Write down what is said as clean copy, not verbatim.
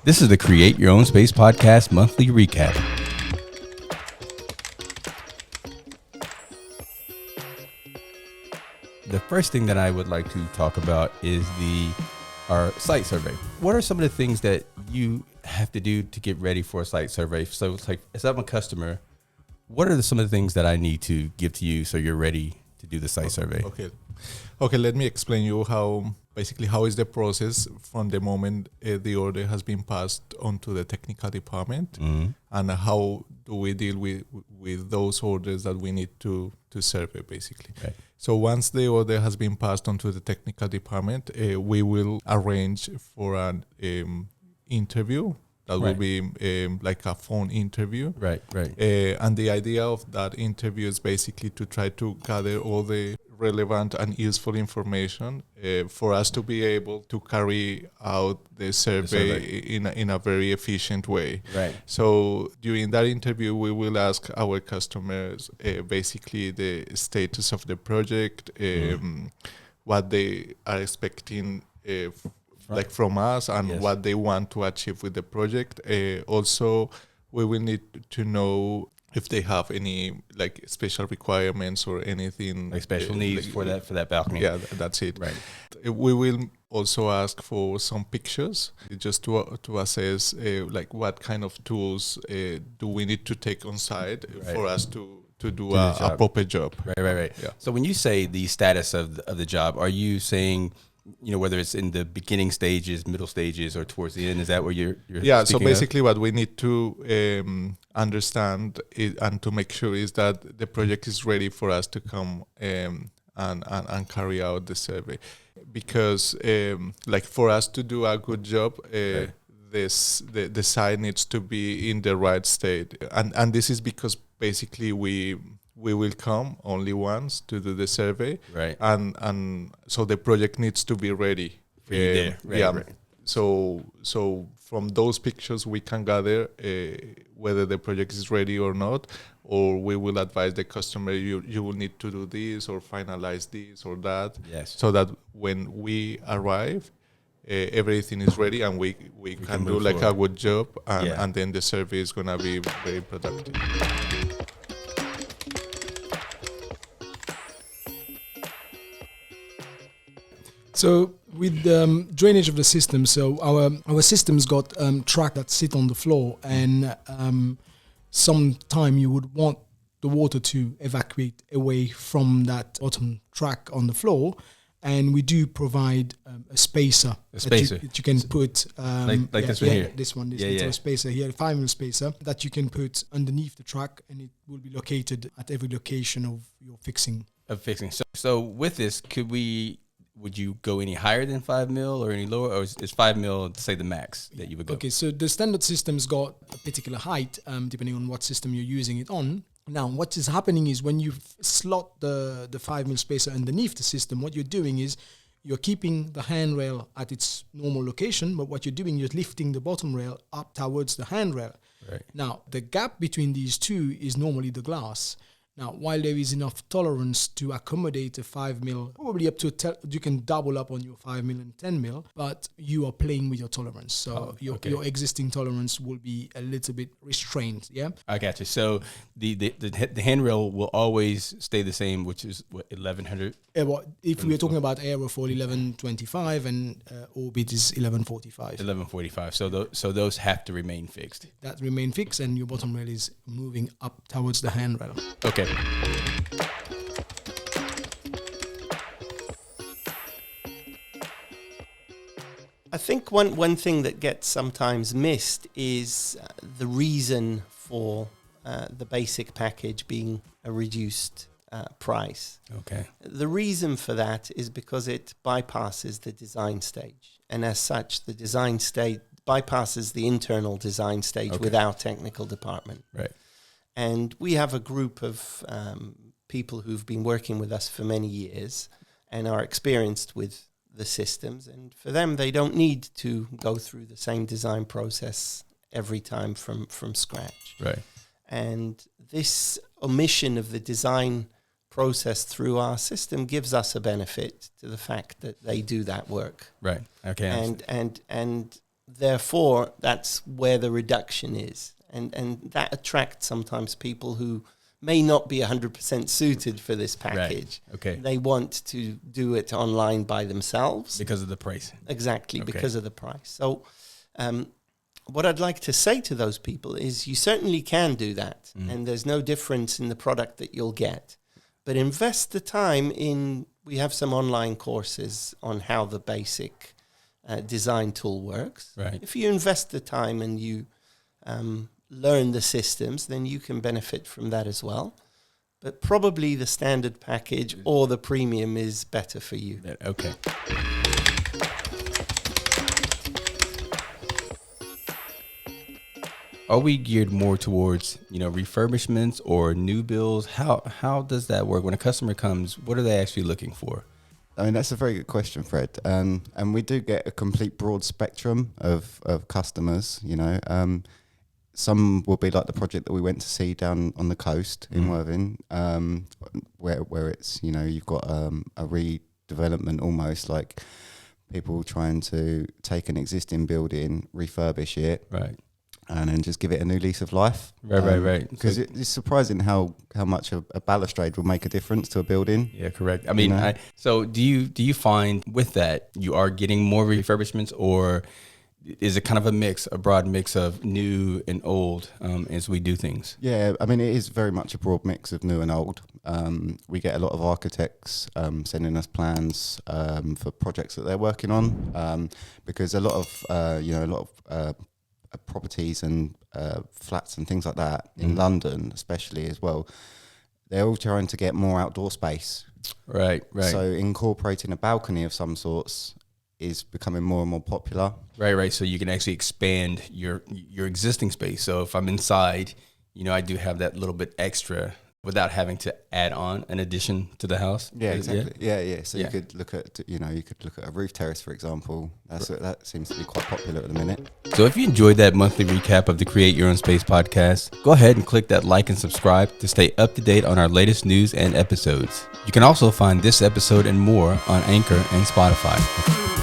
This is the Create Your Own Space podcast monthly recap. The first thing that I would like to talk about is our site survey. What are some of the things that you have to do to get ready for a site survey? So it's like, as I'm a customer, what are some of the things that I need to give to you so you're ready to do the site survey? Okay. Let me explain you how is the process from the moment the order has been passed on to the technical department, and how do we deal with those orders that we need to survey, basically. Right. So once the order has been passed on to the technical department, we will arrange for an interview. That will be like a phone interview. Right. And the idea of that interview is basically to try to gather all the relevant and useful information for us to be able to carry out the survey in a very efficient way. Right. So during that interview, we will ask our customers basically the status of the project, what they are expecting from us, and what they want to achieve with the project. Also, we will need to know if they have any special requirements or anything, Like special needs for that balcony. Yeah, that's it. Right. We will also ask for some pictures just to assess what kind of tools do we need to take on site for us to do a proper job. Right. Yeah. So when you say the status of the job, are you saying, whether it's in the beginning stages, middle stages, or towards the end? Is that what you're so basically what we need to understand and to make sure is that the project is ready for us to come and carry out the survey. Because for us to do a good job, the site needs to be in the right state. And this is because basically we will come only once to do the survey, right? And so the project needs to be ready. For you there, right. So from those pictures we can gather whether the project is ready or not, or we will advise the customer you will need to do this or finalize this or that. Yes. So that when we arrive, everything is ready and we can do a good job, and then the survey is gonna be very productive. So with drainage of the system, so our system's got track that sit on the floor, and sometime you would want the water to evacuate away from that bottom track on the floor, and we do provide a spacer. That you can put like this one here. This little spacer here, a 5mm spacer that you can put underneath the track, and it will be located at every location of your fixing. So with this, would you go any higher than 5mm or any lower, or is 5mm, say, the max that you would go? Okay, so the standard system's got a particular height, depending on what system you're using it on. Now, what is happening is when you slot the 5mm spacer underneath the system, what you're doing is you're keeping the handrail at its normal location, but what you're doing, you're lifting the bottom rail up towards the handrail. Right. Now, the gap between these two is normally the glass. Now, while there is enough tolerance to accommodate a 5mm, probably up to you can double up on your 5mm and 10mm, but you are playing with your tolerance. So your existing tolerance will be a little bit restrained. Yeah, I got you. So the handrail will always stay the same, which is what, 1100. If we are talking about Aero for 1125 and Orbit is 1145. 1145. So those have to remain fixed. That remain fixed, and your bottom rail is moving up towards the handrail. Okay. I think one thing that gets sometimes missed is the reason for the basic package being a reduced price. Okay. The reason for that is because it bypasses the design stage, and as such, the design stage bypasses the internal design stage with our technical department. Right. And we have a group of people who've been working with us for many years and are experienced with the systems. And for them, they don't need to go through the same design process every time from scratch. Right. And this omission of the design process through our system gives us a benefit to the fact that they do that work. Right. Okay. And therefore, that's where the reduction is. And that attracts sometimes people who may not be 100% suited for this package. Right. Okay. They want to do it online by themselves. Because of the price. Exactly, Okay. because of the price. So what I'd like to say to those people is you certainly can do that. And there's no difference in the product that you'll get. But invest the time in, we have some online courses on how the basic design tool works. Right. If you invest the time and you learn the systems, then you can benefit from that as well. But probably the standard package or the premium is better for you. Okay. Are we geared more towards, refurbishments or new builds? How does that work? When a customer comes, what are they actually looking for? I mean, that's a very good question, Fred. And we do get a complete broad spectrum of customers, Some will be like the project that we went to see down on the coast in Worthing, where it's, you've got a redevelopment almost, like people trying to take an existing building, refurbish it. Right. And then just give it a new lease of life. Right. Because it's surprising how much a balustrade will make a difference to a building. Yeah, correct. I mean, so do you find with that you are getting more refurbishments, or is it kind of a broad mix of new and old as we do things? Yeah, I mean, it is very much a broad mix of new and old. We get a lot of architects sending us plans for projects that they're working on, because a lot of properties and flats and things like that in London, especially as well, they're all trying to get more outdoor space. Right. So incorporating a balcony of some sorts is becoming more and more popular. Right. So you can actually expand your existing space. So if I'm inside, I do have that little bit extra without having to add on an addition to the house. Yeah, exactly. Yeah. So you could look at, a roof terrace, for example. That seems to be quite popular at the minute. So if you enjoyed that monthly recap of the Create Your Own Space podcast, go ahead and click that like and subscribe to stay up to date on our latest news and episodes. You can also find this episode and more on Anchor and Spotify.